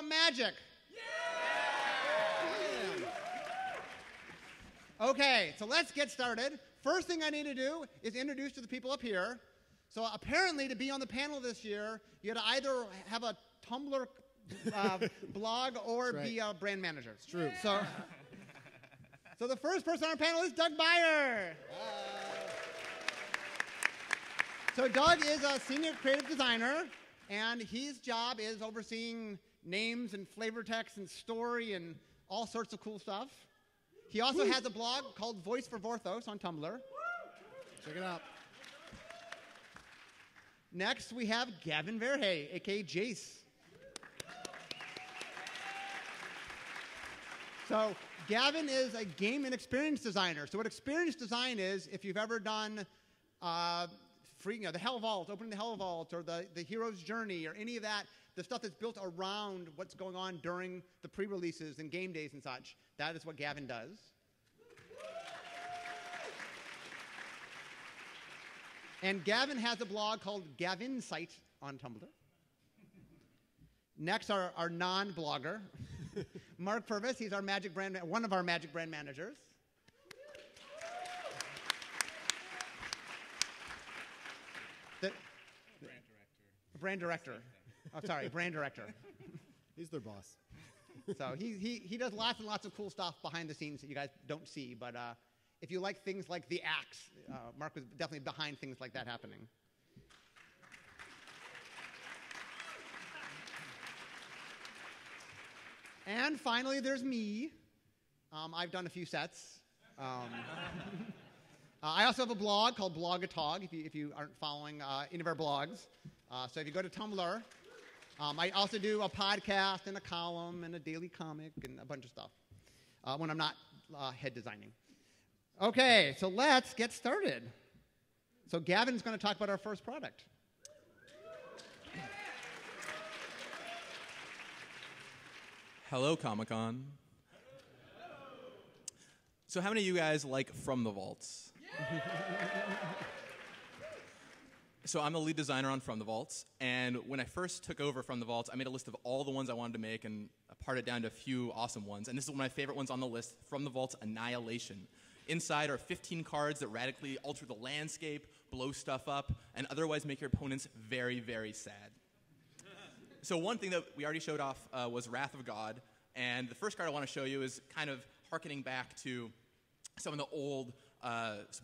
Magic? Okay, so let's get started. First thing I need to do is introduce to the people up here. So apparently, to be on the panel this year, you had to either have a Tumblr blog or be a brand manager. It's true. So the first person on our panel is Doug Beyer. So Doug is a senior creative designer, and his job is overseeing names and flavor text and story and all sorts of cool stuff. He also has a blog called Voice for Vorthos on Tumblr. Check it out. Next, we have Gavin Verhey, a.k.a. Jace. So Gavin is a game and experience designer. So what experience design is, if you've ever done the Hell Vault, opening the Hell Vault, or the Hero's Journey, or any of that, the stuff that's built around what's going on during the pre-releases and game days and such, that is what Gavin does. And Gavin has a blog called Gavinsite on Tumblr. Next, our non-blogger, Mark Purvis. He's our one of our Magic brand managers. Brand director. Oh, sorry, brand director. He's their boss. So he does lots and lots of cool stuff behind the scenes that you guys don't see. But if you like things like the axe, Mark was definitely behind things like that happening. And finally, there's me. I've done a few sets. I also have a blog called Blogatog, if you aren't following any of our blogs. So if you go to Tumblr, I also do a podcast and a column and a daily comic and a bunch of stuff when I'm not head designing. Okay, so let's get started. So Gavin's going to talk about our first product. Hello, Comic-Con. So how many of you guys like From the Vaults? So I'm the lead designer on From the Vaults, and when I first took over From the Vaults, I made a list of all the ones I wanted to make and parted it down to a few awesome ones. And this is one of my favorite ones on the list, From the Vaults Annihilation. Inside are 15 cards that radically alter the landscape, blow stuff up, and otherwise make your opponents very, very sad. So one thing that we already showed off was Wrath of God, and the first card I want to show you is kind of hearkening back to some of the old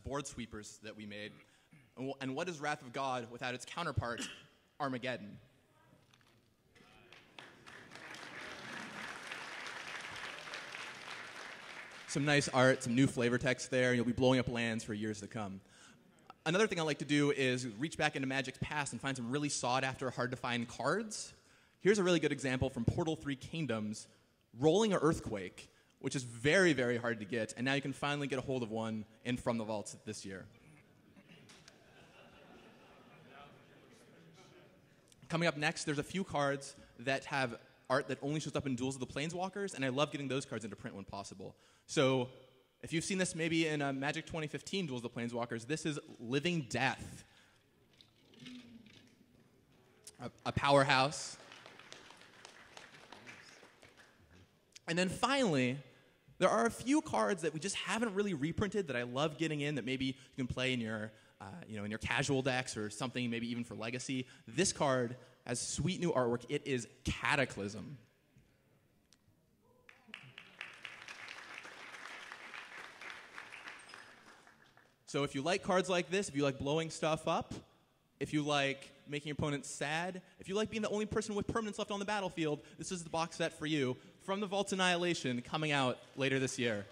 board sweepers that we made. And what is Wrath of God without its counterpart, Armageddon? Some nice art, some new flavor text there, and you'll be blowing up lands for years to come. Another thing I like to do is reach back into Magic's past and find some really sought-after, hard-to-find cards. Here's a really good example from Portal 3 Kingdoms, Rolling an Earthquake, which is very, very hard to get, and now you can finally get a hold of one in From the Vaults this year. Coming up next, there's a few cards that have art that only shows up in Duels of the Planeswalkers, and I love getting those cards into print when possible. So if you've seen this maybe in Magic 2015 Duels of the Planeswalkers, this is Living Death. A powerhouse. And then finally, there are a few cards that we just haven't really reprinted that I love getting in that maybe you can play in your in your casual decks or something, maybe even for Legacy. This card has sweet new artwork. It is Cataclysm. So if you like cards like this, if you like blowing stuff up, if you like making your opponents sad, if you like being the only person with permanents left on the battlefield, this is the box set for you. From the Vaults Annihilation, coming out later this year.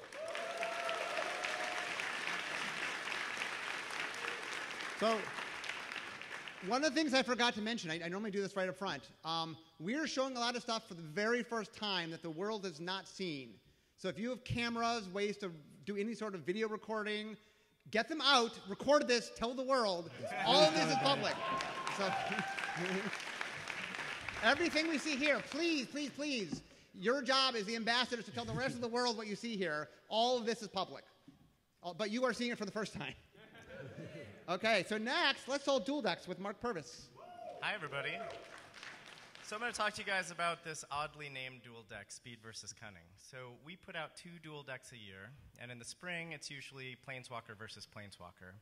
So one of the things I forgot to mention, I normally do this right up front, we're showing a lot of stuff for the very first time that the world has not seen. So if you have cameras, ways to do any sort of video recording, get them out, record this, tell the world. All of this is public. So everything we see here, please, please, please, your job as the ambassadors to tell the rest of the world what you see here. All of this is public. But you are seeing it for the first time. Okay, so next, let's solve Duel Decks with Mark Purvis. Hi, everybody. So I'm going to talk to you guys about this oddly named dual deck, Speed versus Cunning. So we put out 2 dual decks a year, and in the spring it's usually Planeswalker versus Planeswalker.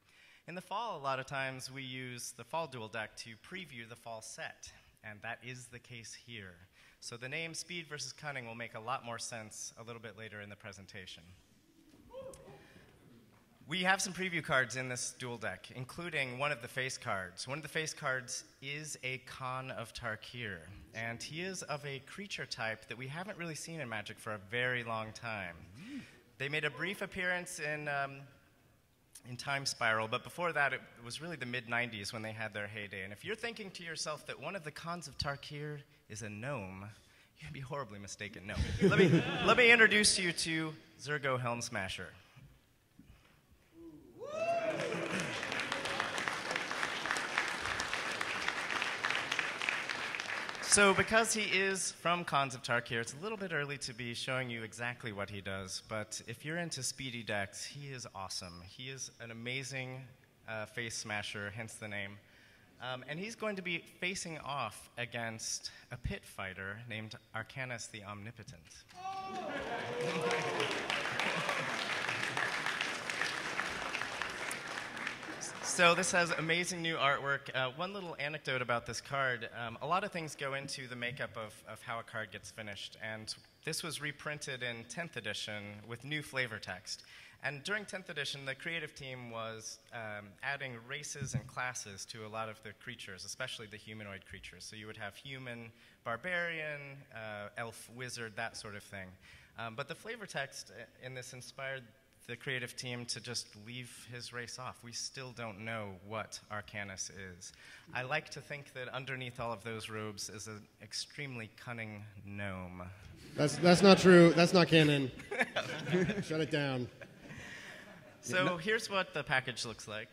In the fall, a lot of times we use the fall dual deck to preview the fall set, and that is the case here. So the name Speed versus Cunning will make a lot more sense a little bit later in the presentation. We have some preview cards in this dual deck, including one of the face cards. One of the face cards is a Khan of Tarkir, and he is of a creature type that we haven't really seen in Magic for a very long time. They made a brief appearance in Time Spiral, but before that it was really the mid-90s when they had their heyday. And if you're thinking to yourself that one of the Khans of Tarkir is a gnome, you'd be horribly mistaken. No. let me introduce you to Zurgo Helm Smasher. So because he is from Khans of Tarkir, it's a little bit early to be showing you exactly what he does, but if you're into speedy decks, he is awesome. He is an amazing face smasher, hence the name. And he's going to be facing off against a pit fighter named Arcanus the Omnipotent. So this has amazing new artwork. One little anecdote about this card, a lot of things go into the makeup of how a card gets finished, and this was reprinted in 10th edition with new flavor text. And during 10th edition, the creative team was adding races and classes to a lot of the creatures, especially the humanoid creatures. So you would have human, barbarian, elf, wizard, that sort of thing. But the flavor text in this inspired the creative team to just leave his race off. We still don't know what Arcanus is. I like to think that underneath all of those robes is an extremely cunning gnome. That's not true. That's not canon. Shut it down. So here's what the package looks like.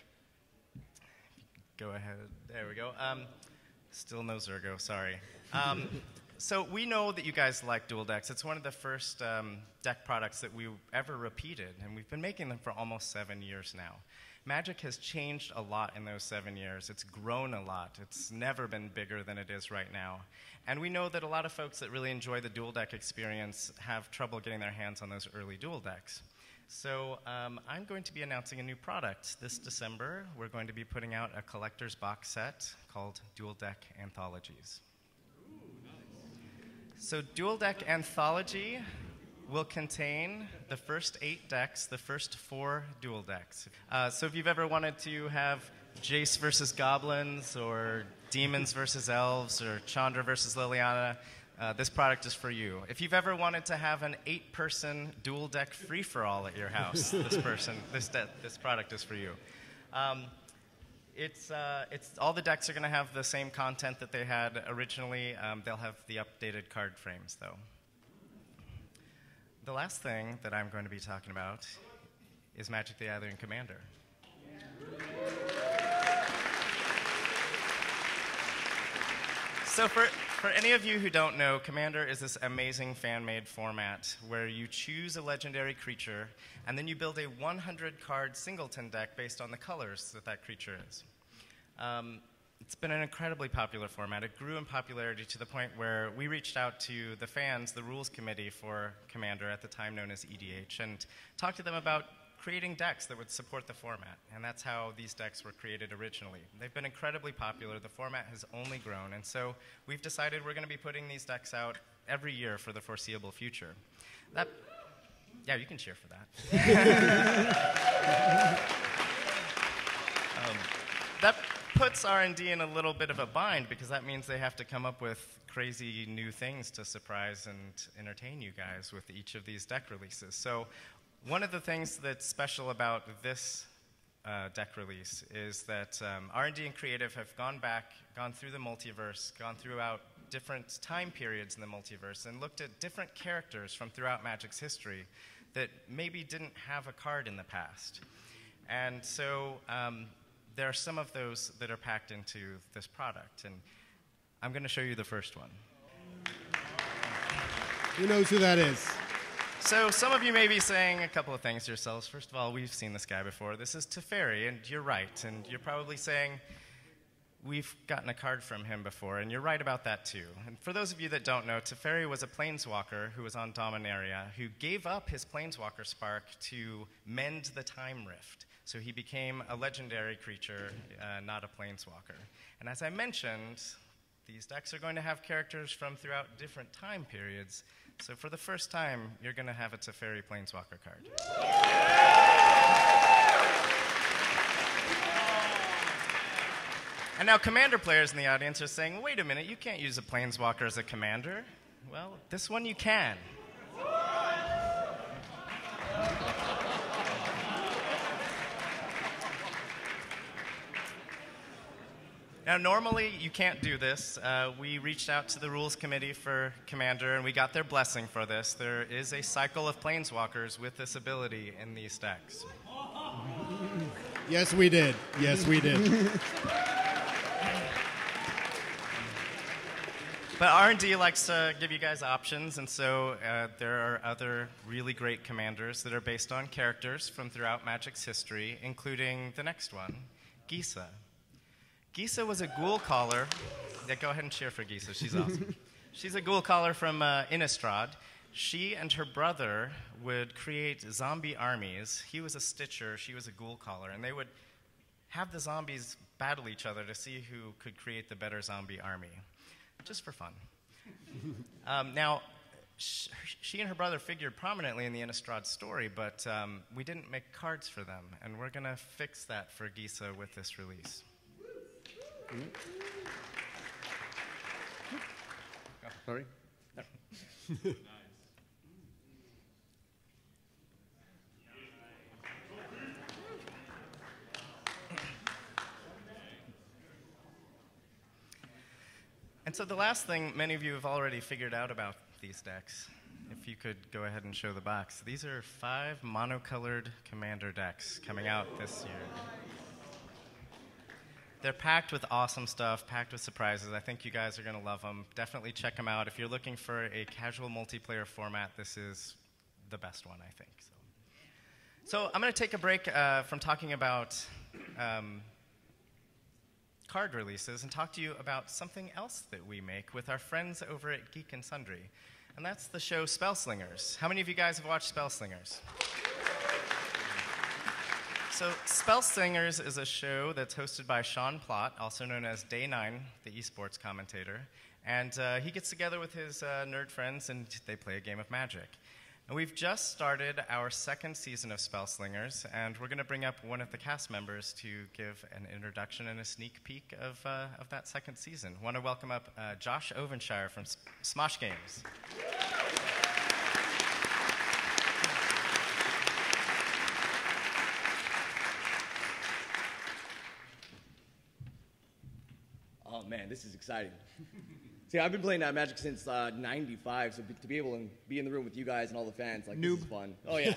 Go ahead. There we go. Still no Zurgo, sorry. So we know that you guys like dual decks. It's one of the first deck products that we ever repeated, and we've been making them for almost 7 years now. Magic has changed a lot in those 7 years. It's grown a lot. It's never been bigger than it is right now. And we know that a lot of folks that really enjoy the dual deck experience have trouble getting their hands on those early dual decks. So I'm going to be announcing a new product. This December, we're going to be putting out a collector's box set called Dual Deck Anthologies. So Dual Deck Anthology will contain the first 8 decks, the first 4 dual decks. So if you've ever wanted to have Jace versus Goblins, or Demons versus Elves, or Chandra versus Liliana, this product is for you. If you've ever wanted to have an 8-person dual deck free-for-all at your house, this product is for you. All the decks are going to have the same content that they had originally. They'll have the updated card frames, though. The last thing that I'm going to be talking about is Magic the Gathering Commander. So for any of you who don't know, Commander is this amazing fan-made format where you choose a legendary creature, and then you build a 100-card singleton deck based on the colors that that creature is. It's been an incredibly popular format. It grew in popularity to the point where we reached out to the fans, the rules committee for Commander, at the time known as EDH, and talked to them about creating decks that would support the format. And that's how these decks were created originally. They've been incredibly popular. The format has only grown. And so we've decided we're going to be putting these decks out every year for the foreseeable future. Yeah, you can cheer for that. That puts R&D in a little bit of a bind, because that means they have to come up with crazy new things to surprise and entertain you guys with each of these deck releases. So one of the things that's special about this deck release is that R&D and Creative have gone through the multiverse, gone throughout different time periods in the multiverse, and looked at different characters from throughout Magic's history that maybe didn't have a card in the past. And so there are some of those that are packed into this product, and I'm going to show you the first one. Who knows who that is? So some of you may be saying a couple of things to yourselves. First of all, we've seen this guy before. This is Teferi, and you're right. And you're probably saying, we've gotten a card from him before, and you're right about that too. And for those of you that don't know, Teferi was a planeswalker who was on Dominaria who gave up his planeswalker spark to mend the time rift. So he became a legendary creature, not a planeswalker. And as I mentioned, these decks are going to have characters from throughout different time periods. So for the first time, you're going to have a Teferi planeswalker card. And now Commander players in the audience are saying, wait a minute, you can't use a planeswalker as a commander. Well, this one you can. Now, normally you can't do this. We reached out to the rules committee for Commander, and we got their blessing for this. There is a cycle of planeswalkers with this ability in these decks. Yes, we did. Yes, we did. But R&D likes to give you guys options, and so there are other really great commanders that are based on characters from throughout Magic's history, including the next one, Gisa. Gisa was a ghoul caller. Yeah, go ahead and cheer for Gisa. She's awesome. She's a ghoul caller from Innistrad. She and her brother would create zombie armies. He was a stitcher. She was a ghoul caller. And they would have the zombies battle each other to see who could create the better zombie army, just for fun. Now, she and her brother figured prominently in the Innistrad story, but we didn't make cards for them. And we're going to fix that for Gisa with this release. Sorry. And so the last thing many of you have already figured out about these decks, if you could go ahead and show the box. These are 5 monocolored Commander decks coming out this year. They're packed with awesome stuff, packed with surprises. I think you guys are going to love them. Definitely check them out. If you're looking for a casual multiplayer format, this is the best one, I think. So I'm going to take a break from talking about card releases and talk to you about something else that we make with our friends over at Geek and Sundry. And that's the show Spellslingers. How many of you guys have watched Spellslingers? So Spellslingers is a show that's hosted by Sean Plott, also known as Day 9, the esports commentator. And he gets together with his nerd friends, and they play a game of Magic. And we've just started our 2nd season of Spellslingers, and we're going to bring up one of the cast members to give an introduction and a sneak peek of that 2nd season. I want to welcome up Josh Ovenshire from Smosh Games. Oh man, this is exciting. See, I've been playing Magic since '95, so to be able to be in the room with you guys and all the fans, like, this is fun. Oh yeah,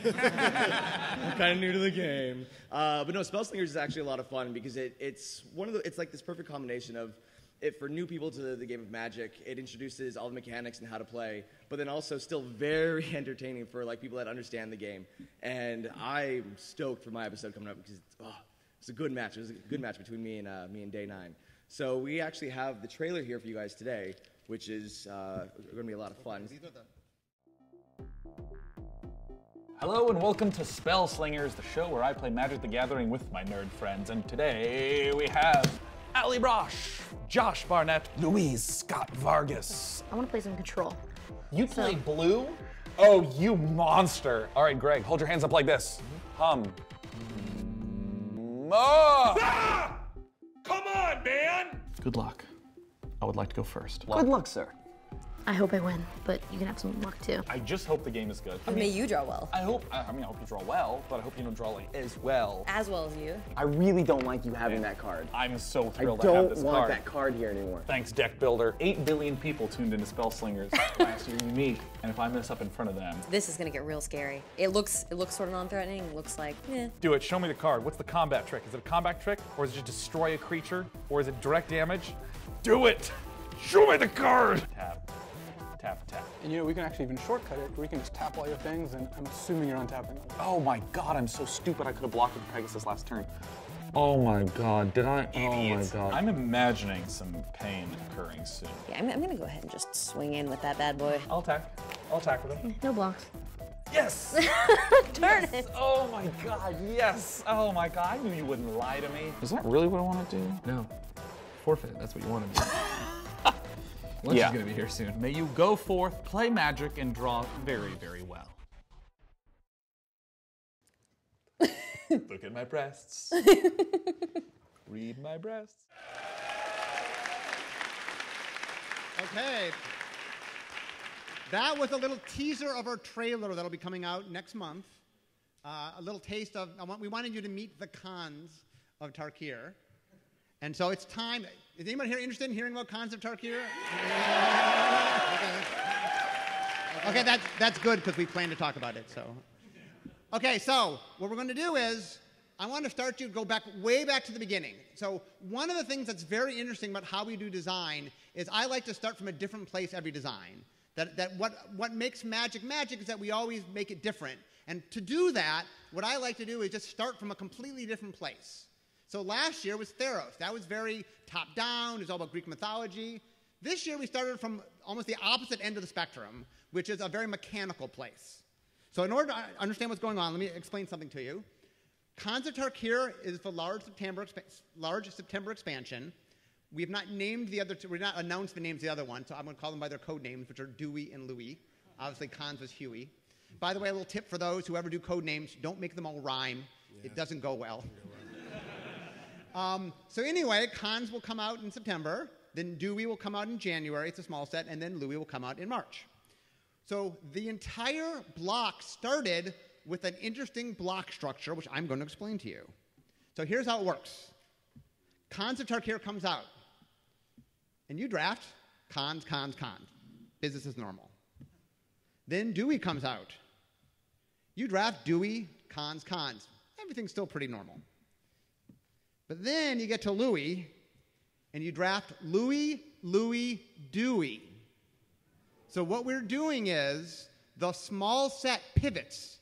I'm kind of new to the game, but no, Spellslingers is actually a lot of fun because it's like this perfect combination of it for new people to the game of Magic. It introduces all the mechanics and how to play, but then also still very entertaining for like people that understand the game. And I'm stoked for my episode coming up because it's a good match. It was a good match between me and Day 9. So we actually have the trailer here for you guys today, which is going to be a lot of fun. Hello and welcome to Spellslingers, the show where I play Magic the Gathering with my nerd friends. And today we have Ali Brosh, Josh Barnett, Louise Scott Vargas. I want to play some Control. You play blue? Oh, you monster. All right, Greg, hold your hands up like this. Hum. Ah! Come on, man! Good luck. I would like to go first. Good luck, sir. I hope I win, but you can have some luck too. I just hope the game is good. May you draw well. I hope you draw well, but I hope you don't draw like as well. As well as you. I really don't like you having that card. I'm so thrilled I to have don't this want card. that card here anymore. Thanks, Deck Builder. 8 billion people tuned into Spellslingers last year, unique. And if I mess up in front of them, This is gonna get real scary. It looks sort of non-threatening. It looks like, do it. Show me the card. What's the combat trick? Is it a combat trick, or is it just destroy a creature, or is it direct damage? Do it. Show me the card. Tap, tap, tap. And we can actually even shortcut it, where you can just tap all your things, and I'm assuming you're untapping them. Oh my God, I'm so stupid. I could have blocked with Pegasus last turn. Oh my god, did I? Oh my god. I'm imagining some pain occurring soon. Yeah, I'm gonna go ahead and just swing in with that bad boy. I'll attack with him. No blocks. Yes! Turn it. Oh my god, yes! Oh my god, I knew you wouldn't lie to me. Is that really what I want to do? No. Forfeit, that's what you want to do. Lunch is gonna be here soon. May you go forth, play magic, and draw very, very well. Look at my breasts. Read my breasts. Okay. That was a little teaser of our trailer that'll be coming out next month. A little taste of, we wanted you to meet the Khans of Tarkir. And so it's time. Is anybody here interested in hearing about Khans of Tarkir? Okay, that's good because we plan to talk about it, so. Okay, so what we're going to do is, I want to start you, go back, way back to the beginning. So one of the things that's very interesting about how we do design is I like to start from a different place every design. That what makes magic magic is that we always make it different. And to do that, what I like to do is just start from a completely different place. So last year was Theros. That was very top-down. It was all about Greek mythology. This year we started from almost the opposite end of the spectrum, which is a very mechanical place. So in order to understand what's going on, let me explain something to you. Khans of Tarkir is the large September expansion. We have not named the other two. We've not announced the names of the other one, so I'm going to call them by their code names, which are Dewey and Louis. Obviously, Khans was Huey. By the way, a little tip for those who ever do code names, don't make them all rhyme. Yeah. It doesn't go well. So anyway, Khans will come out in September. Then Dewey will come out in January. It's a small set. And then Louis will come out in March. So the entire block started with an interesting block structure, which I'm going to explain to you. So here's how it works. Khans of Tarkir comes out. And you draft Khans, Khans, Khans. Business as normal. Then Dewey comes out. You draft Dewey, Khans, Khans. Everything's still pretty normal. But then you get to Louis, and you draft Louis, Louis, Dewey. So what we're doing is the small set pivots.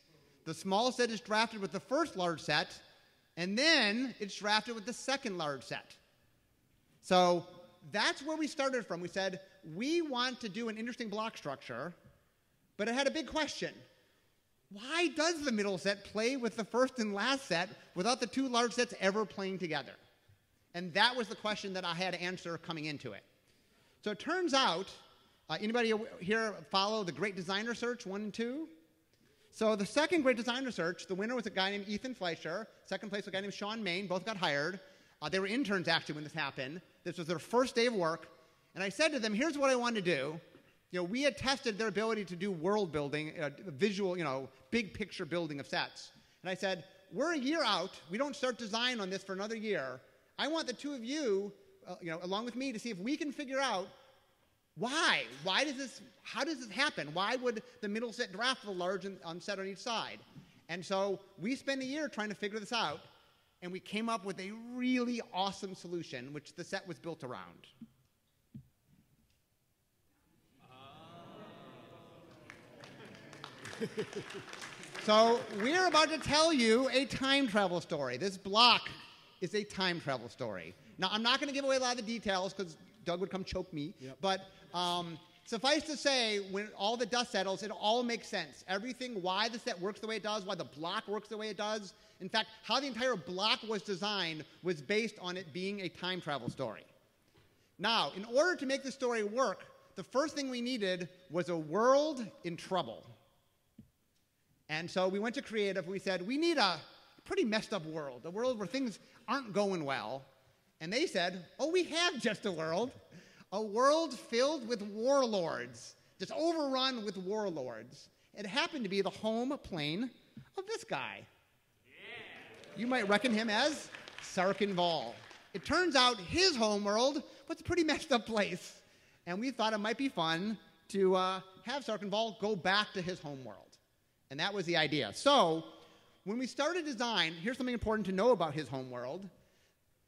The small set is drafted with the first large set, and then it's drafted with the second large set. So that's where we started from. We said, we want to do an interesting block structure, but it had a big question. Why does the middle set play with the first and last set without the two large sets ever playing together? And that was the question that I had to answer coming into it. So it turns out, anybody here follow the Great Designer Search 1 and 2? So the second Great Designer Search, the winner was a guy named Ethan Fleischer. Second place was a guy named Sean Main. Both got hired. They were interns, actually, when this happened. This was their first day of work. And I said to them, here's what I want to do. We had tested their ability to do world building, visual, big picture building of sets. And I said, we're a year out. We don't start design on this for another year. I want the two of you, along with me, to see if we can figure out why. How does this happen? Why would the middle set draft the large set on each side? And so we spent a year trying to figure this out, and we came up with a really awesome solution, which the set was built around. So we're about to tell you a time travel story. This block is a time travel story. Now, I'm not going to give away a lot of the details because Doug would come choke me. Yep. But suffice to say, when all the dust settles, it all makes sense. Everything, why the set works the way it does, why the block works the way it does. In fact, how the entire block was designed was based on it being a time travel story. Now, in order to make the story work, the first thing we needed was a world in trouble. And so we went to creative, and we said, we need a pretty messed up world, a world where things aren't going well. And they said, oh, we have just a world filled with warlords, just overrun with warlords. It happened to be the home plane of this guy. Yeah. You might reckon him as Sarkin Vol. It turns out his home world was a pretty messed up place. And we thought it might be fun to have Sarkin Vol go back to his home world. And that was the idea. So when we started design, here's something important to know about his home world.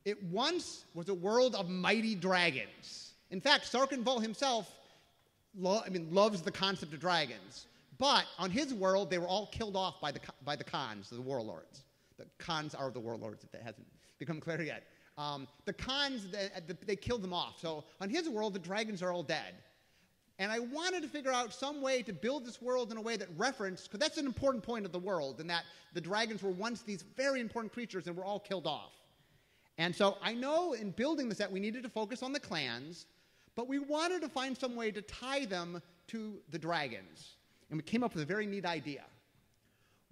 It once was a world of mighty dragons. In fact, Sarkin Vol himself loves the concept of dragons. But on his world, they were all killed off by the Khans, the warlords. The Khans are the warlords, if that hasn't become clear yet. The Khans, they killed them off. So on his world, the dragons are all dead. And I wanted to figure out some way to build this world in a way that referenced, because that's an important point of the world, in that the dragons were once these very important creatures and were all killed off. And so I know in building the set we needed to focus on the clans, but we wanted to find some way to tie them to the dragons. And we came up with a very neat idea.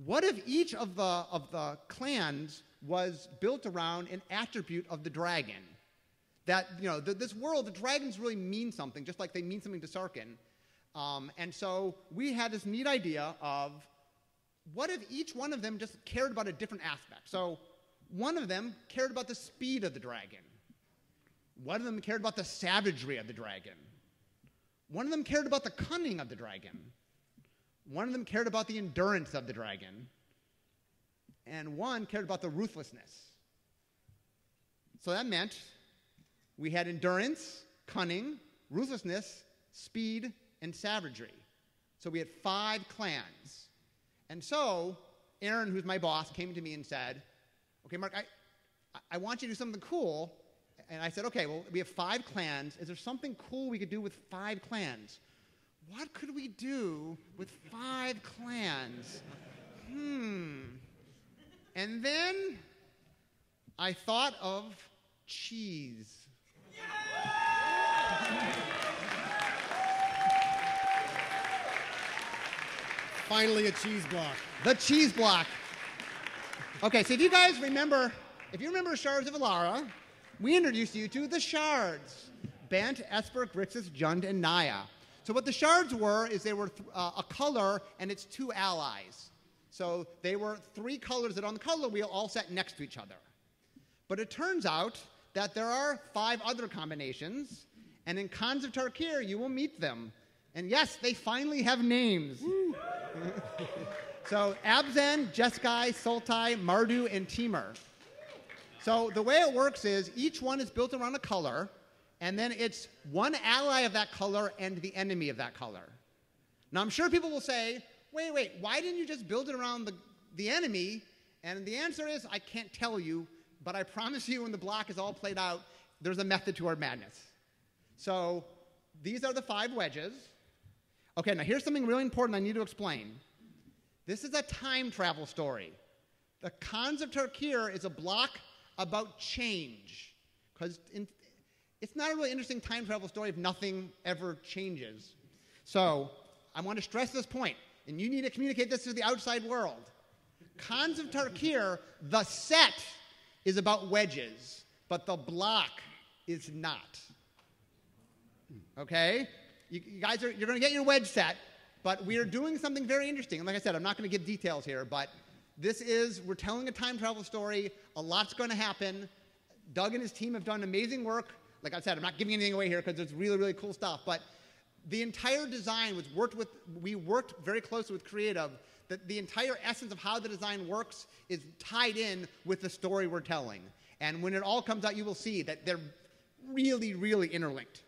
What if each of the clans was built around an attribute of the dragon? That, this world, the dragons really mean something, just like they mean something to Sarkhan. And so we had this neat idea of, what if each one of them just cared about a different aspect? So one of them cared about the speed of the dragon. One of them cared about the savagery of the dragon. One of them cared about the cunning of the dragon. One of them cared about the endurance of the dragon. And one cared about the ruthlessness. So that meant we had endurance, cunning, ruthlessness, speed, and savagery. So we had 5 clans. And so Aaron, who's my boss, came to me and said, okay, Mark, I want you to do something cool. And I said, okay, well, we have 5 clans. Is there something cool we could do with 5 clans? What could we do with 5 clans? And then I thought of cheese. Finally, a cheese block. The cheese block. Okay, so if you remember Shards of Alara, we introduced you to the Shards. Bant, Esper, Grixis, Jund, and Naya. So what the Shards were is they were a color and its 2 allies. So they were 3 colors that on the color wheel all sat next to each other. But it turns out that there are 5 other combinations, and in Khans of Tarkir, you will meet them. And yes, they finally have names. So Abzan, Jeskai, Sultai, Mardu, and Temur. So the way it works is each one is built around a color, and then it's one ally of that color and the enemy of that color. Now I'm sure people will say, wait, why didn't you just build it around the enemy? And the answer is, I can't tell you, but I promise you when the block is all played out, there's a method to our madness. So these are the 5 wedges. Okay, now here's something really important I need to explain. This is a time travel story. The Khans of Tarkir is a block about change. Because it's not a really interesting time travel story if nothing ever changes. So I want to stress this point, and you need to communicate this to the outside world. Khans of Tarkir, the set is about wedges, but the block is not. Okay? You guys you're going to get your wedge set, but we are doing something very interesting. And like I said, I'm not going to give details here, but we're telling a time travel story. A lot's going to happen. Doug and his team have done amazing work. Like I said, I'm not giving anything away here because it's really, really cool stuff. But the entire design we worked very closely with Creative. That the entire essence of how the design works is tied in with the story we're telling. And when it all comes out, you will see that they're really, really interlinked.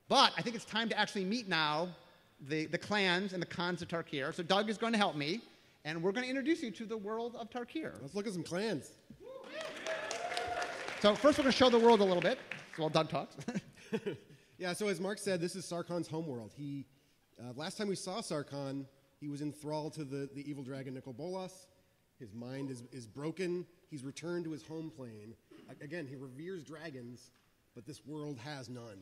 But I think it's time to actually meet now the clans and the Khans of Tarkir. So Doug is going to help me, and we're going to introduce you to the world of Tarkir. Let's look at some clans. So first we're going to show the world a little bit, while Doug talks. Yeah, so as Mark said, this is Sarkhan's homeworld. Last time we saw Sarkhan, he was enthralled to the evil dragon Nicol Bolas. His mind is broken. He's returned to his home plane. Again, he reveres dragons, but this world has none.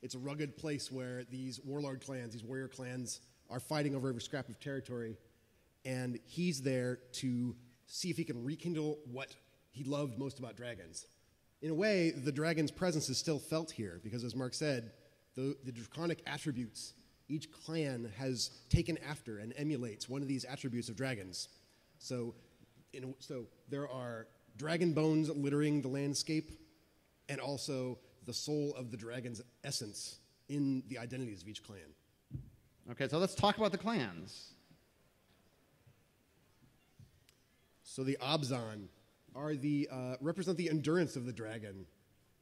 It's a rugged place where these warlord clans, these warrior clans, are fighting over every scrap of territory. And he's there to see if he can rekindle what he loved most about dragons. In a way, the dragon's presence is still felt here, because as Mark said, the draconic attributes each clan has taken after and emulates one of these attributes of dragons. So there are dragon bones littering the landscape, and also the soul of the dragon's essence in the identities of each clan. Okay, so let's talk about the clans. So the Abzan represent the endurance of the dragon.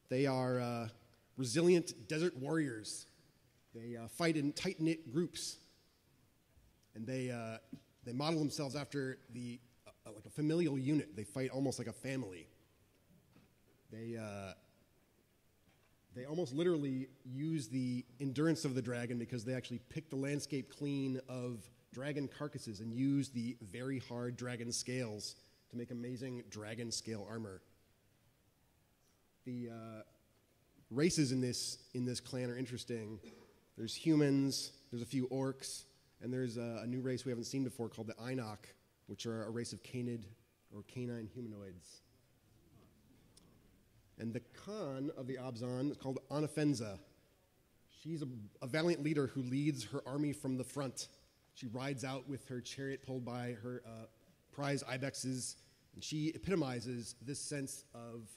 They are resilient desert warriors. They fight in tight-knit groups, and they model themselves after like a familial unit. They fight almost like a family. They almost literally use the endurance of the dragon because they actually pick the landscape clean of dragon carcasses and use the very hard dragon scales to make amazing dragon scale armor. The races in this clan are interesting. There's humans, there's a few orcs, and there's a new race we haven't seen before called the Ainok, which are a race of canid or canine humanoids. And the Khan of the Abzan is called Anafenza. She's a valiant leader who leads her army from the front. She rides out with her chariot pulled by her prize ibexes, and she epitomizes this sense of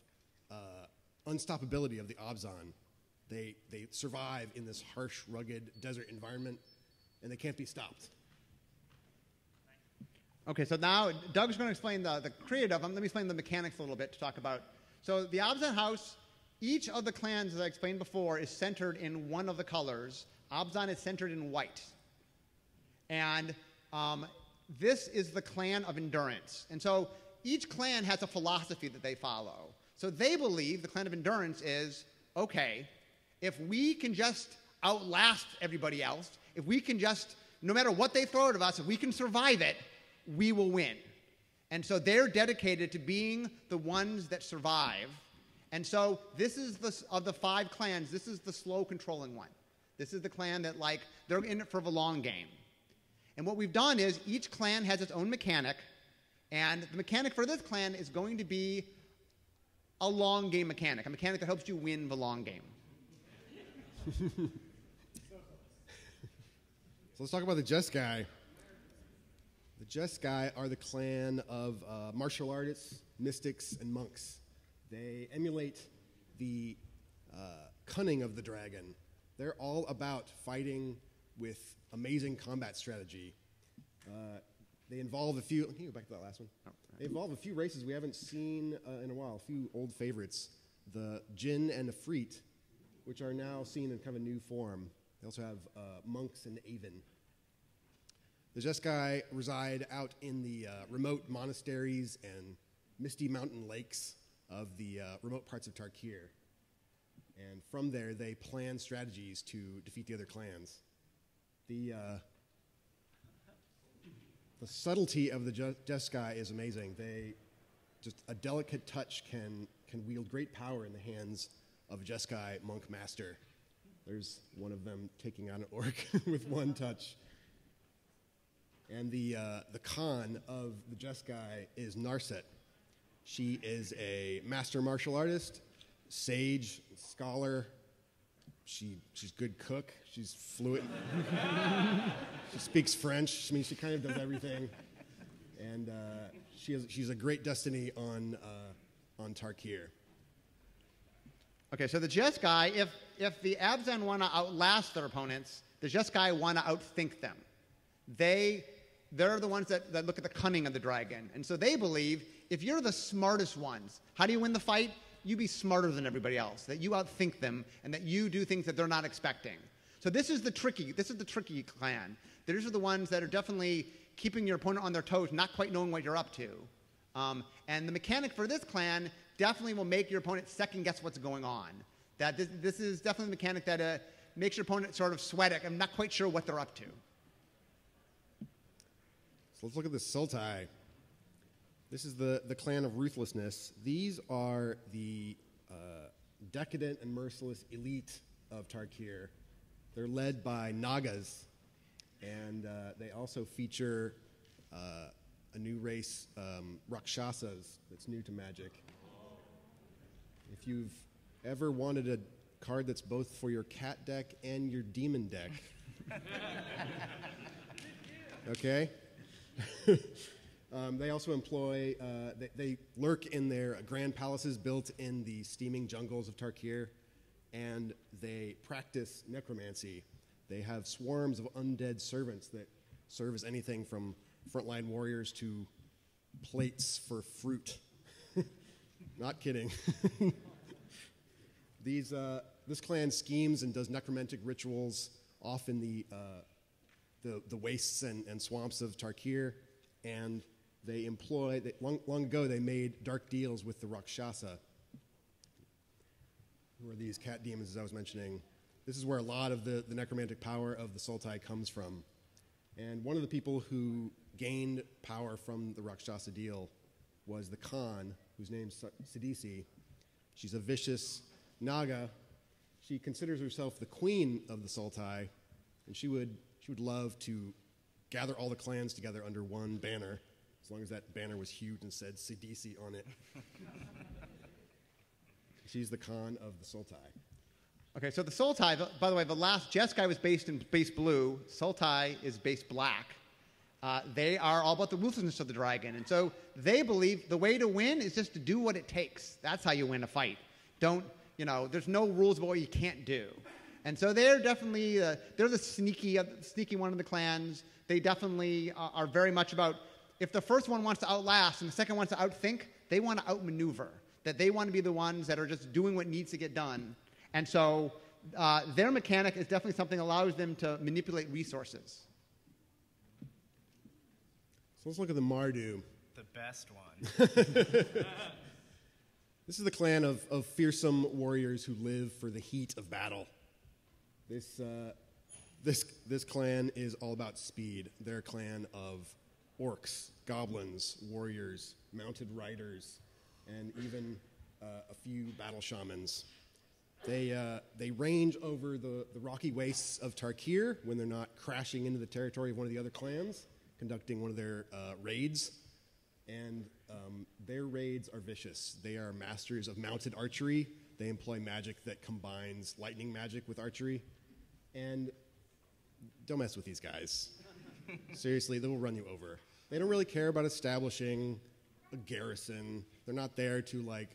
unstoppability of the Abzan. They survive in this harsh, rugged desert environment, and they can't be stopped. Okay, so now Doug's going to explain the creative of them. Let me explain the mechanics a little bit to talk about. So the Abzan house, each of the clans, as I explained before, is centered in one of the colors. Abzan is centered in white. And this is the clan of endurance. And so each clan has a philosophy that they follow. So they believe the clan of endurance is, okay, if we can just outlast everybody else, if we can just, no matter what they throw at us, if we can survive it, we will win. And so they're dedicated to being the ones that survive. And so this is of the 5 clans, this is the slow controlling one. This is the clan that, like, they're in it for the long game. And what we've done is each clan has its own mechanic, and the mechanic for this clan is going to be a long game mechanic, a mechanic that helps you win the long game. So let's talk about the Jeskai. The Jeskai are the clan of martial artists, mystics, and monks. They emulate the cunning of the dragon. They're all about fighting with amazing combat strategy. They involve a few... Can you go back to that last one? Oh, right. They involve a few races we haven't seen in a while, a few old favorites. The Jinn and Ifrit, which are now seen in kind of a new form. They also have monks and Aven. The Jeskai reside out in the remote monasteries and misty mountain lakes of the remote parts of Tarkir. And from there, they plan strategies to defeat the other clans. The subtlety of the Jeskai is amazing. They, just a delicate touch can wield great power in the hands of a Jeskai monk master. There's one of them taking on an orc with one touch. And the Khan of the Jeskai is Narset. She is a master martial artist, sage, scholar. She's a good cook. She's fluent. She speaks French. I mean, she kind of does everything. And she's a great destiny on Tarkir. Okay, so the Jeskai, if the Abzan want to outlast their opponents, the Jeskai want to outthink them. They're the ones that look at the cunning of the dragon. And so they believe if you're the smartest ones, how do you win the fight? You be smarter than everybody else, that you outthink them and that you do things that they're not expecting. So this is the tricky clan. These are the ones that are definitely keeping your opponent on their toes, not quite knowing what you're up to. And the mechanic for this clan definitely will make your opponent second guess what's going on. That this is definitely the mechanic that makes your opponent sort of sweat it. I'm not quite sure what they're up to. So let's look at the Sultai. This is the clan of ruthlessness. These are the decadent and merciless elite of Tarkir. They're led by Nagas, and they also feature a new race, Rakshasas, that's new to Magic. If you've ever wanted a card that's both for your cat deck and your demon deck, okay? They also employ, they lurk in their grand palaces built in the steaming jungles of Tarkir, and they practice necromancy. They have swarms of undead servants that serve as anything from frontline warriors to plates for fruit. Not kidding. This clan schemes and does necromantic rituals off in the wastes and swamps of Tarkir, and they employ, long ago they made dark deals with the Rakshasa, who are these cat demons, as I was mentioning. This is where a lot of the necromantic power of the Sultai comes from. And one of the people who gained power from the Rakshasa deal was the Khan, whose name's Sidisi. She's a vicious Naga. She considers herself the queen of the Sultai, and she would love to gather all the clans together under one banner, as long as that banner was huge and said Sidisi on it. She's the Khan of the Sultai. Okay, so the Sultai, by the way, the last Jeskai was based in base blue. Sultai is base black. They are all about the ruthlessness of the dragon. And so they believe the way to win is just to do what it takes. That's how you win a fight. There's no rules about what you can't do. And so they're definitely, they're the sneaky one of the clans. They definitely are very much about, if the first one wants to outlast and the second wants to outthink, they want to outmaneuver. That they want to be the ones that are just doing what needs to get done. And so their mechanic is definitely something that allows them to manipulate resources. So let's look at the Mardu. The best one. This is the clan of fearsome warriors who live for the heat of battle. This clan is all about speed. They're a clan of orcs, goblins, warriors, mounted riders, and even a few battle shamans. They range over the rocky wastes of Tarkir when they're not crashing into the territory of one of the other clans, conducting one of their raids. And their raids are vicious. They are masters of mounted archery. They employ magic that combines lightning magic with archery. And don't mess with these guys. Seriously, they will run you over. They don't really care about establishing a garrison. They're not there to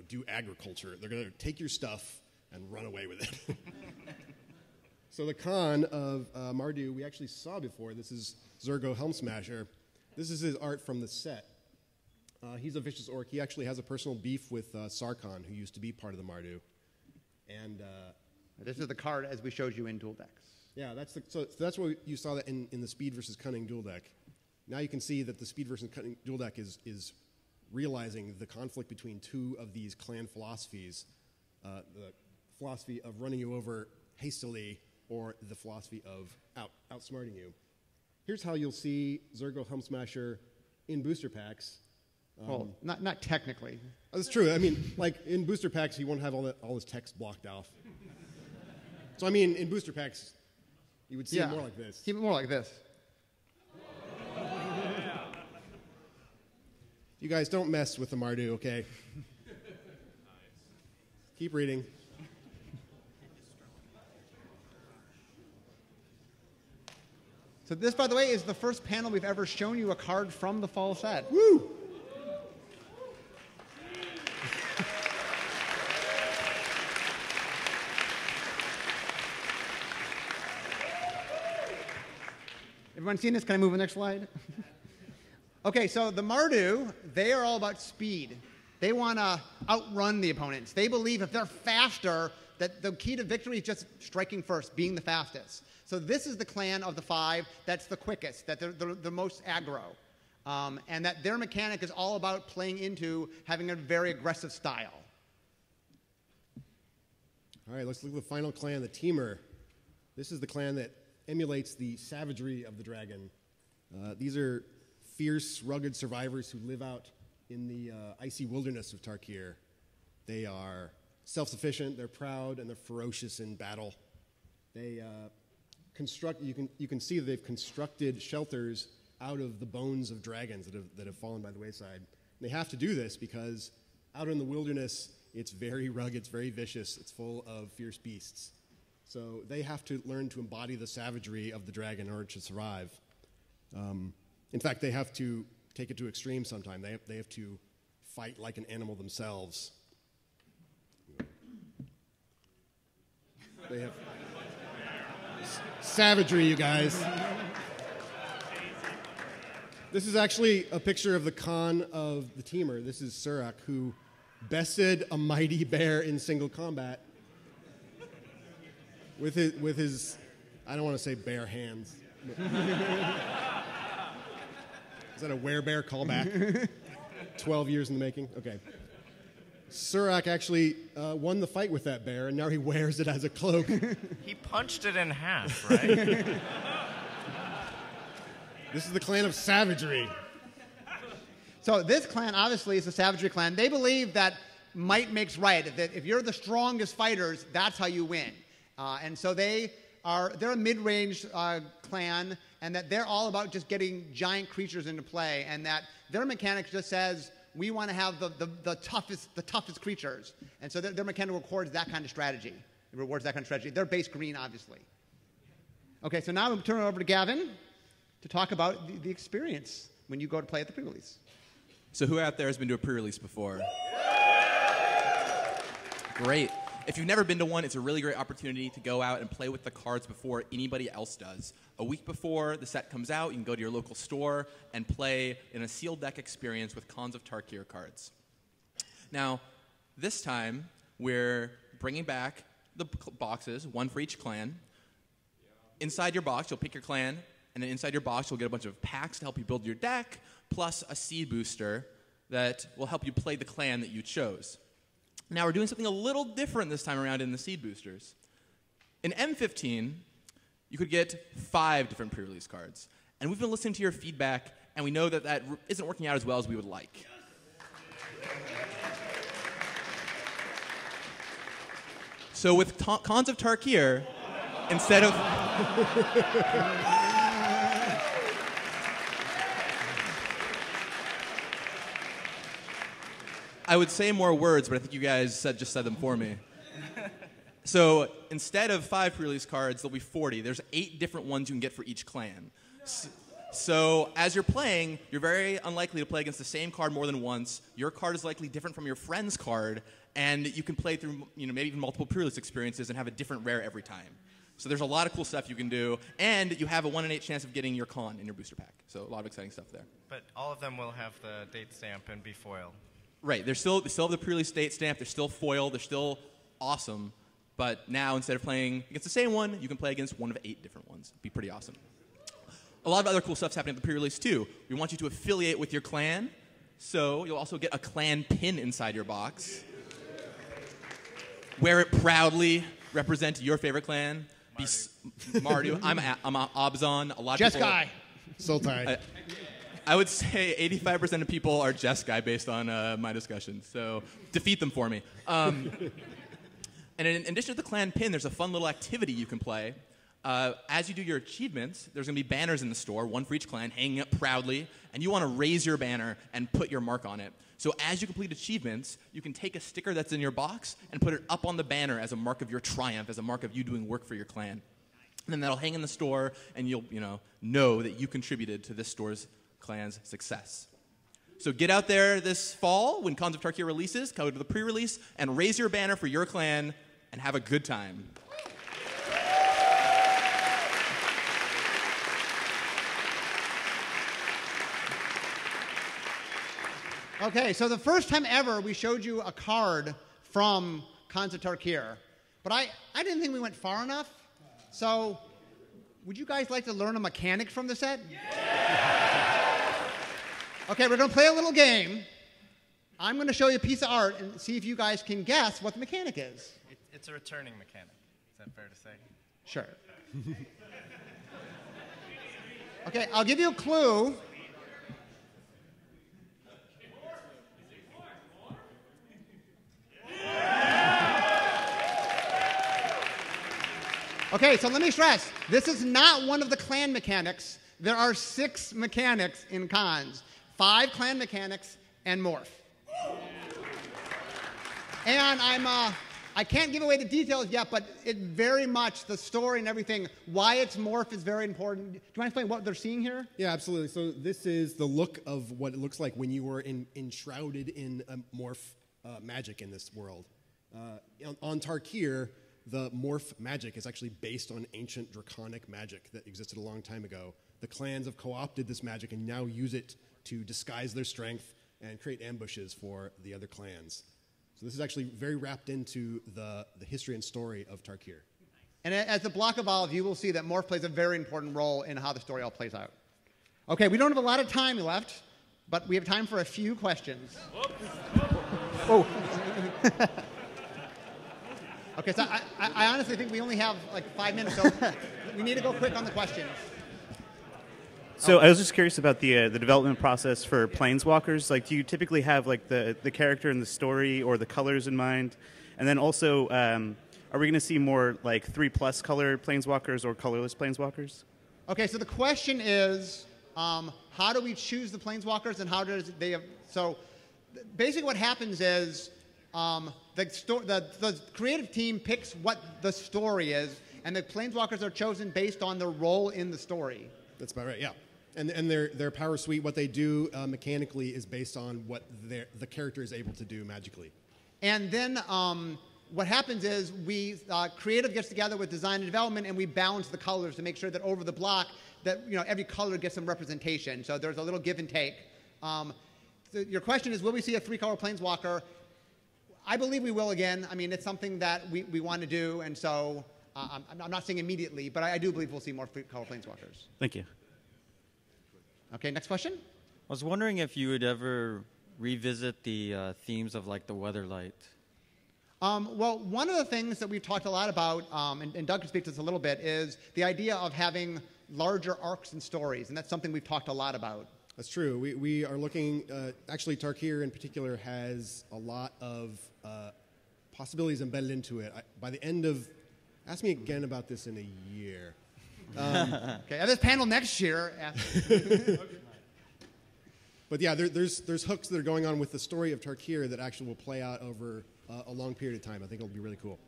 do agriculture. They're going to take your stuff and run away with it. So the Khan of Mardu, we actually saw before. This is Zergo Helmsmasher. This is his art from the set. He's a vicious orc. He actually has a personal beef with Sarkhan, who used to be part of the Mardu. And this is the card as we showed you in Duel Decks. Yeah, so that's what you saw that in the Speed versus Cunning Duel Deck. Now you can see that the Speed versus Cunning Duel Deck is realizing the conflict between two of these clan philosophies, the philosophy of running you over hastily or the philosophy of outsmarting you. Here's how you'll see Zergo Helmsmasher in booster packs. Well, not technically. That's true. I mean, in booster packs, he won't have all his text blocked off. So, I mean, in booster packs, you would see it more like this. See it more like this. You guys don't mess with the Mardu, okay? Keep reading. So this, by the way, is the first panel we've ever shown you a card from the fall set. Woo! Everyone seen this? Can I move to the next slide? Okay, so the Mardu, they are all about speed. They want to outrun the opponents. They believe if they're faster, that the key to victory is just striking first, being the fastest. So this is the clan of the five that's the quickest, that they're the most aggro. And that their mechanic is all about playing into having a very aggressive style. All right, let's look at the final clan, the Temur. This is the clan that emulates the savagery of the dragon. These are fierce, rugged survivors who live out in the icy wilderness of Tarkir. They are self-sufficient, they're proud, and they're ferocious in battle. They you can see that they've constructed shelters out of the bones of dragons that have fallen by the wayside. And they have to do this because out in the wilderness, it's very rugged, it's very vicious, it's full of fierce beasts. So they have to learn to embody the savagery of the dragon in order to survive. In fact, they have to take it to extreme sometime. They have to fight like an animal themselves. They have savagery, you guys. This is actually a picture of the Khan of the Temur. This is Surak, who bested a mighty bear in single combat with his I don't want to say bare hands. Is that a werebear callback? 12 years in the making? Okay. Surak actually won the fight with that bear, and now he wears it as a cloak. He punched it in half, right? This is the clan of savagery. So this clan, obviously, is the Savagery clan. They believe that might makes right. That if you're the strongest fighters, that's how you win. And so they're a mid-range clan, and that they're all about just getting giant creatures into play, and that their mechanic just says, we want to have the toughest creatures. And so their mechanic rewards that kind of strategy. It rewards that kind of strategy. They're base green, obviously. Okay, so now we'll turn it over to Gavin to talk about the experience when you go to play at the pre-release. So who out there has been to a pre-release before? Great. If you've never been to one, it's a really great opportunity to go out and play with the cards before anybody else does. A week before the set comes out, you can go to your local store and play in a sealed deck experience with Khans of Tarkir cards. Now, this time, we're bringing back the boxes, one for each clan. Inside your box, you'll pick your clan, and then inside your box, you'll get a bunch of packs to help you build your deck, plus a seed booster that will help you play the clan that you chose. Now, we're doing something a little different this time around in the seed boosters. In M15, you could get 5 different pre-release cards. And we've been listening to your feedback, and we know that that isn't working out as well as we would like. So with Khans of Tarkir, instead of... I would say more words, but I think you guys just said them for me. So instead of 5 pre-release cards, there'll be 40. There's 8 different ones you can get for each clan. So as you're playing, you're very unlikely to play against the same card more than once. Your card is likely different from your friend's card, and you can play through maybe even multiple pre-release experiences and have a different rare every time. So there's a lot of cool stuff you can do, and you have a 1 in 8 chance of getting your Khan in your booster pack. So a lot of exciting stuff there. But all of them will have the date stamp and be foil. Right. They still have the pre-release date stamp. They're still foil. They're still awesome. But now, instead of playing against the same one, you can play against one of 8 different ones. It'd be pretty awesome. A lot of other cool stuff's happening at the pre-release, too. We want you to affiliate with your clan. So you'll also get a clan pin inside your box. Wear it proudly. Represent your favorite clan. Mardu. I'm Abzan. A lot of people... Jeskai. Sultai. I would say 85% of people are Jeskai based on my discussion. So defeat them for me. And in addition to the clan pin, there's a fun little activity you can play. As you do your achievements, there's going to be banners in the store, one for each clan, hanging up proudly. And you want to raise your banner and put your mark on it. So as you complete achievements, you can take a sticker that's in your box and put it up on the banner as a mark of your triumph, as a mark of you doing work for your clan. And then that'll hang in the store, and you'll know that you contributed to this store's clan's success. So get out there this fall when Khans of Tarkir releases, go to the pre-release, and raise your banner for your clan, and have a good time. Okay, so the first time ever we showed you a card from Khans of Tarkir. But I didn't think we went far enough. So would you guys like to learn a mechanic from the set? Okay, we're going to play a little game. I'm going to show you a piece of art and see if you guys can guess what the mechanic is. It's a returning mechanic. Is that fair to say? Sure. Okay, I'll give you a clue. Okay, so let me stress, this is not one of the clan mechanics. There are 6 mechanics in Khans. 5 clan mechanics and morph. And I can't give away the details yet, but it very much, the story and everything, why it's morph is very important. Do you want to explain what they're seeing here? Yeah, absolutely. So this is the look of what it looks like when you were enshrouded in morph magic in this world. On Tarkir, the morph magic is actually based on ancient draconic magic that existed a long time ago. The clans have co-opted this magic and now use it to disguise their strength and create ambushes for the other clans. So this is actually very wrapped into the history and story of Tarkir. And as the block evolves, you will see that morph plays a very important role in how the story all plays out. Okay, we don't have a lot of time left, but we have time for a few questions. Oh. Okay, so I honestly think we only have like 5 minutes, so we need to go quick on the questions. So I was just curious about the development process for Planeswalkers. Like, do you typically have like the character and the story or the colors in mind? And then also, are we going to see more like 3+ color Planeswalkers or colorless Planeswalkers? Okay, so the question is, how do we choose the Planeswalkers, and how does they? So, basically, what happens is the creative team picks what the story is, and the Planeswalkers are chosen based on their role in the story. That's about right. Yeah. And their power suite, what they do mechanically, is based on what the character is able to do magically. And then what happens is creative gets together with design and development, and we balance the colors to make sure that over the block that every color gets some representation. So there's a little give and take. So your question is, will we see a 3-color Planeswalker? I believe we will again. I mean, it's something that we want to do, and so I'm not saying immediately, but I do believe we'll see more 3-color Planeswalkers. Thank you. Okay, next question. I was wondering if you would ever revisit the themes of like the Weatherlight. Well, one of the things that we've talked a lot about, and Doug can speak to this a little bit, is the idea of having larger arcs and stories, and that's something we've talked a lot about. That's true. We are looking, actually Tarkir in particular has a lot of possibilities embedded into it. By the end of, ask me again about this in a year. Okay, at this panel next year. But yeah, there's hooks that are going on with the story of Tarkir that actually will play out over a long period of time. I think it'll be really cool.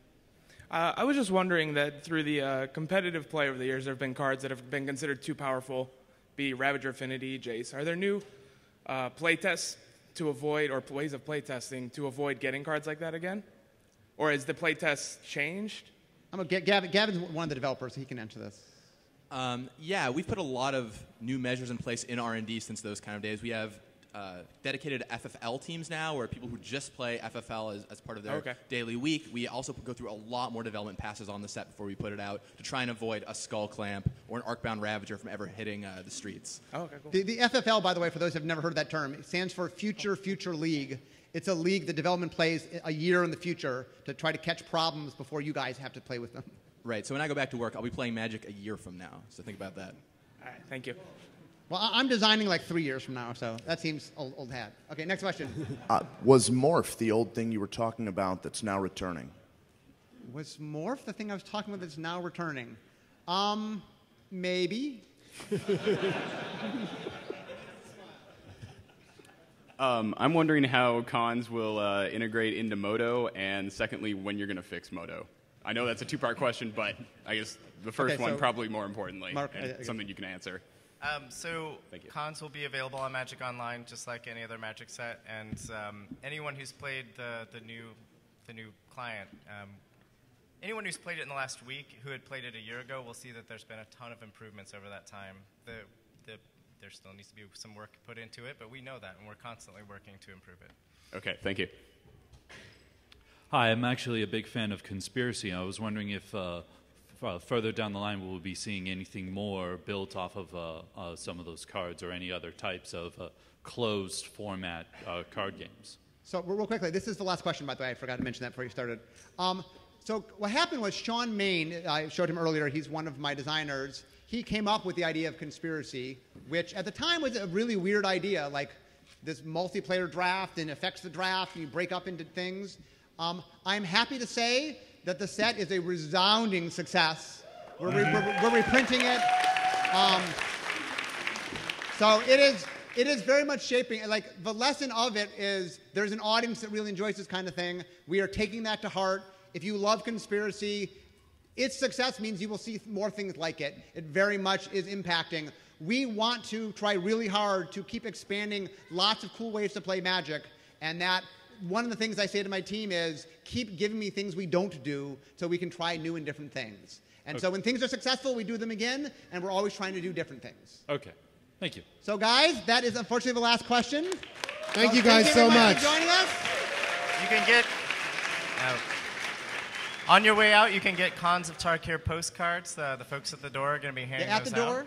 I was just wondering that through the competitive play over the years, there have been cards that have been considered too powerful, be Ravager Affinity, Jace. Are there new play tests to avoid, or ways of play testing to avoid getting cards like that again? Or has the play test changed? Gavin's one of the developers, so he can answer this. Yeah, we've put a lot of new measures in place in R&D since those kind of days. We have dedicated FFL teams now, where people who just play FFL as part of their daily week. We also go through a lot more development passes on the set before we put it out to try and avoid a Skull Clamp or an Arcbound Ravager from ever hitting the streets. Oh, okay, cool. The FFL, by the way, for those who have never heard that term, it stands for Future League. It's a league that development plays a year in the future to try to catch problems before you guys have to play with them. Right, so when I go back to work, I'll be playing Magic a year from now, so think about that. All right, thank you. Well, I'm designing like 3 years from now, so that seems old hat. Okay, next question. Was Morph the old thing you were talking about that's now returning? Was Morph the thing I was talking about that's now returning? Maybe. I'm wondering how cons will integrate into Moto, and secondly, when you're going to fix Moto. I know that's a two-part question, but I guess the first one probably more importantly, Mark, and something you can answer. So cons will be available on Magic Online, just like any other Magic set, and anyone who's played the new client, anyone who's played it in the last week who had played it a year ago will see that there's been a ton of improvements over that time. There still needs to be some work put into it, but we know that, and we're constantly working to improve it. Okay, thank you. Hi, I'm actually a big fan of Conspiracy. I was wondering if further down the line we'll be seeing anything more built off of some of those cards or any other types of closed format card games. So real quickly, this is the last question, by the way. I forgot to mention that before you started. So what happened was Sean Main, I showed him earlier, he's one of my designers. He came up with the idea of Conspiracy, which at the time was a really weird idea, like this multiplayer draft and affects the draft and you break up into things. I'm happy to say that the set is a resounding success. We're reprinting it. So it is very much shaping, like the lesson of it is there's an audience that really enjoys this kind of thing. We are taking that to heart. If you love Conspiracy, its success means you will see more things like it. It very much is impacting. We want to try really hard to keep expanding lots of cool ways to play Magic, and that one of the things I say to my team is keep giving me things we don't do so we can try new and different things. And so when things are successful, we do them again, and we're always trying to do different things. Okay. Thank you. So guys, that is unfortunately the last question. Thank you guys so much for joining us. You can get, on your way out, you can get Cons of Tarkir postcards. The folks at the door are going to be handing those out. At the door?